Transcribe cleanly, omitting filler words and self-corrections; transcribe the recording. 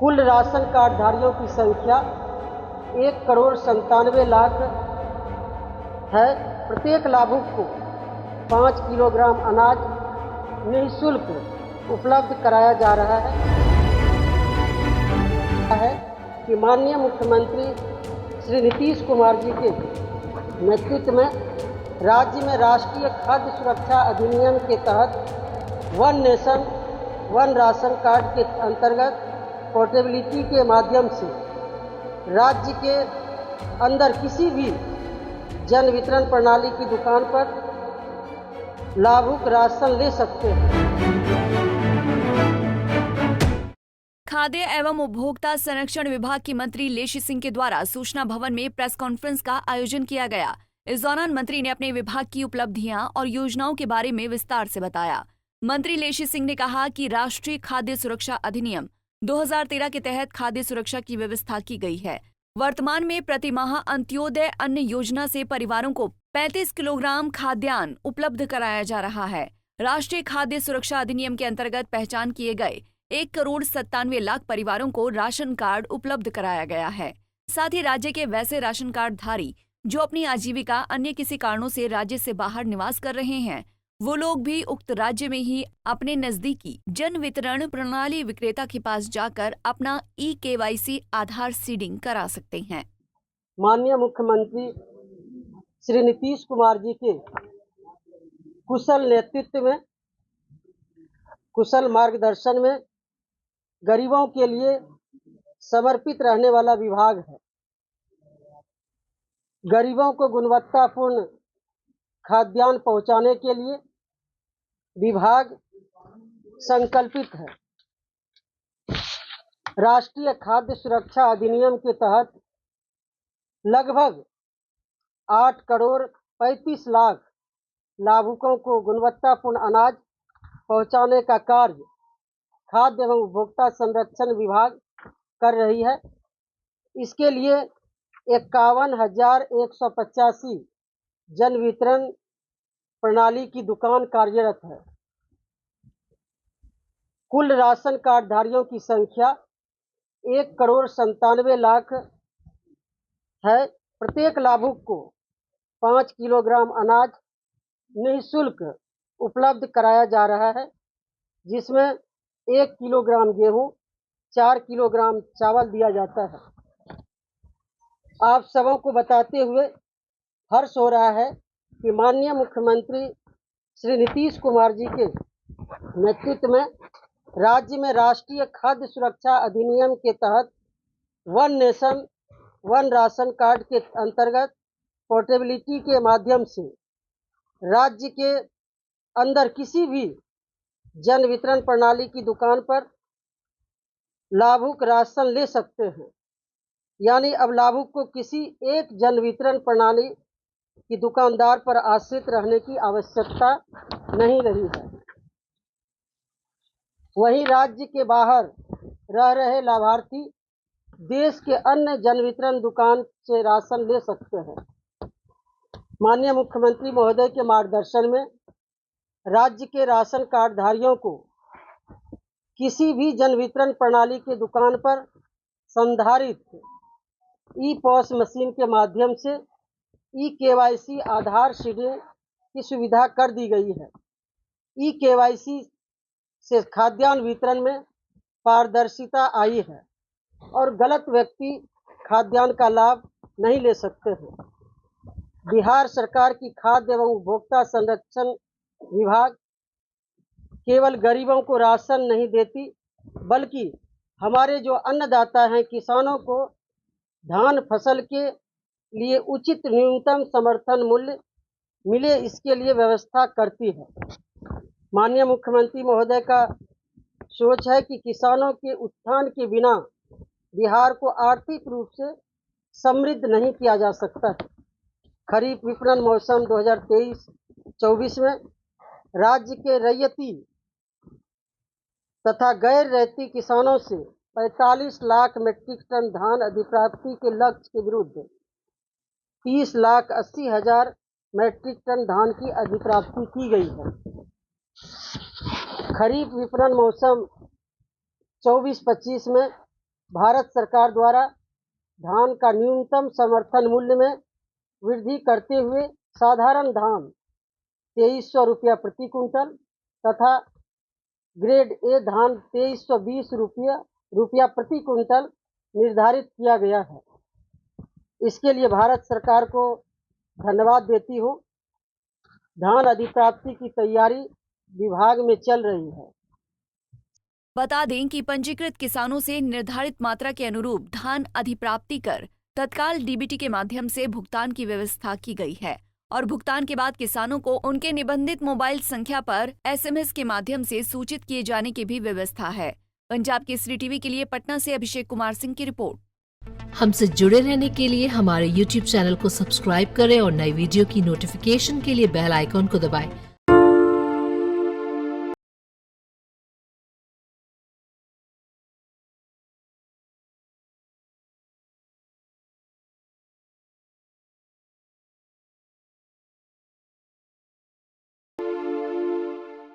कुल ration card धारियों की संख्या 1,97,00,000 है। प्रत्येक लाभुक को 5 किलोग्राम अनाज निःशुल्क उपलब्ध कराया जा रहा है कि माननीय मुख्यमंत्री श्री नीतीश कुमार जी के नेतृत्व में राज्य में राष्ट्रीय खाद्य सुरक्षा अधिनियम के तहत one nation one ration card के अंतर्गत पोर्टेबिलिटी के माध्यम से राज्य के अंदर किसी भी जन वितरण प्रणाली की दुकान पर लाभुक राशन ले सकते हैं। खाद्य एवं उपभोक्ता संरक्षण विभाग की मंत्री लेशी सिंह के द्वारा सूचना भवन में प्रेस कॉन्फ्रेंस का आयोजन किया गया। इस दौरान मंत्री ने अपने विभाग की उपलब्धियां और योजनाओं के बारे में विस्तार से बताया। मंत्री लेशी सिंह ने कहा कि राष्ट्रीय खाद्य सुरक्षा अधिनियम 2013 के तहत खाद्य सुरक्षा की व्यवस्था की गई है। वर्तमान में प्रतिमाह अंत्योदय अन्न योजना से परिवारों को 35 किलोग्राम खाद्यान्न उपलब्ध कराया जा रहा है। राष्ट्रीय खाद्य सुरक्षा अधिनियम के अंतर्गत पहचान किए गए 1,97,00,000 परिवारों को राशन कार्ड उपलब्ध कराया गया है। साथ ही राज्य के वैसे राशन कार्ड धारी जो अपनी आजीविका अन्य किसी कारणों से राज्य से बाहर निवास कर रहे हैं, वो लोग भी उक्त राज्य में ही अपने नजदीकी जन वितरण प्रणाली विक्रेता के पास जाकर अपना eKYC आधार सीडिंग करा सकते हैं। माननीय मुख्यमंत्री श्री नीतीश कुमार जी के कुशल नेतृत्व में, कुशल मार्गदर्शन में गरीबों के लिए समर्पित रहने वाला विभाग है। गरीबों को गुणवत्तापूर्ण खाद्यान्न पहुंचाने के लिए विभाग संकल्पित है। राष्ट्रीय खाद्य सुरक्षा अधिनियम के तहत लगभग 8,35,00,000 लाभुकों को गुणवत्तापूर्ण अनाज पहुंचाने का कार्य खाद्य एवं उपभोक्ता संरक्षण विभाग कर रही है। इसके लिए 51,185 जन वितरण प्रणाली की दुकान कार्यरत है। कुल राशन कार्ड धारियों की संख्या 1,97,00,000 है। प्रत्येक लाभुक को 5 किलोग्राम अनाज निःशुल्क उपलब्ध कराया जा रहा है, जिसमें 1 किलोग्राम गेहूं, 4 किलोग्राम चावल दिया जाता है। आप सबों को बताते हुए हर्ष हो रहा है कि माननीय मुख्यमंत्री श्री नीतीश कुमार जी के नेतृत्व में राज्य में राष्ट्रीय खाद्य सुरक्षा अधिनियम के तहत one nation one ration card के अंतर्गत पोर्टेबिलिटी के माध्यम से राज्य के अंदर किसी भी जन वितरण प्रणाली की दुकान पर लाभुक राशन ले सकते हैं। यानी अब लाभुक को किसी एक जन वितरण प्रणाली की दुकानदार पर आश्रित रहने की आवश्यकता नहीं रही है। वहीं राज्य के बाहर रह रहे लाभार्थी देश के अन्य जन वितरण दुकान से राशन ले सकते हैं। माननीय मुख्यमंत्री महोदय के मार्गदर्शन में राज्य के राशन कार्ड धारियों को किसी भी जन वितरण प्रणाली की दुकान पर संधारित ई-पॉस मशीन के माध्यम से eKYC आधार सीडिंग की सुविधा कर दी गई है। eKYC से खाद्यान्न वितरण में पारदर्शिता आई है और गलत व्यक्ति खाद्यान्न का लाभ नहीं ले सकते हैं। बिहार सरकार की खाद्य एवं उपभोक्ता संरक्षण विभाग केवल गरीबों को राशन नहीं देती, बल्कि हमारे जो अन्नदाता हैं किसानों को धान फसल के लिए उचित न्यूनतम समर्थन मूल्य मिले, इसके लिए व्यवस्था करती है। माननीय मुख्यमंत्री महोदय का सोच है कि किसानों के उत्थान के बिना बिहार को आर्थिक रूप से समृद्ध नहीं किया जा सकता है। खरीफ विपणन मौसम 2023-24 में राज्य के रैयती तथा गैर रैयती किसानों से 45 लाख मीट्रिक टन धान अधिप्राप्ति के लक्ष्य के विरुद्ध 30,80,000 मीट्रिक टन धान की अधिप्राप्ति की गई है। खरीफ विपणन मौसम 24-25 में भारत सरकार द्वारा धान का न्यूनतम समर्थन मूल्य में वृद्धि करते हुए साधारण धान 2300 रुपया प्रति कुंटल तथा ग्रेड ए धान 2320 रुपया प्रति कुंटल निर्धारित किया गया है। इसके लिए भारत सरकार को धन्यवाद देती हूँ। धान अधिप्राप्ति की तैयारी विभाग में चल रही है। बता दें कि पंजीकृत किसानों से निर्धारित मात्रा के अनुरूप धान अधिप्राप्ति कर तत्काल डीबीटी के माध्यम से भुगतान की व्यवस्था की गई है और भुगतान के बाद किसानों को उनके निबंधित मोबाइल संख्या पर SMS के माध्यम से सूचित किए जाने की भी व्यवस्था है। पंजाब केसरी टीवी के लिए पटना से अभिषेक कुमार सिंह की रिपोर्ट। हमसे जुड़े रहने के लिए हमारे YouTube चैनल को सब्सक्राइब करें और नई वीडियो की नोटिफिकेशन के लिए बेल आइकॉन को दबाएं।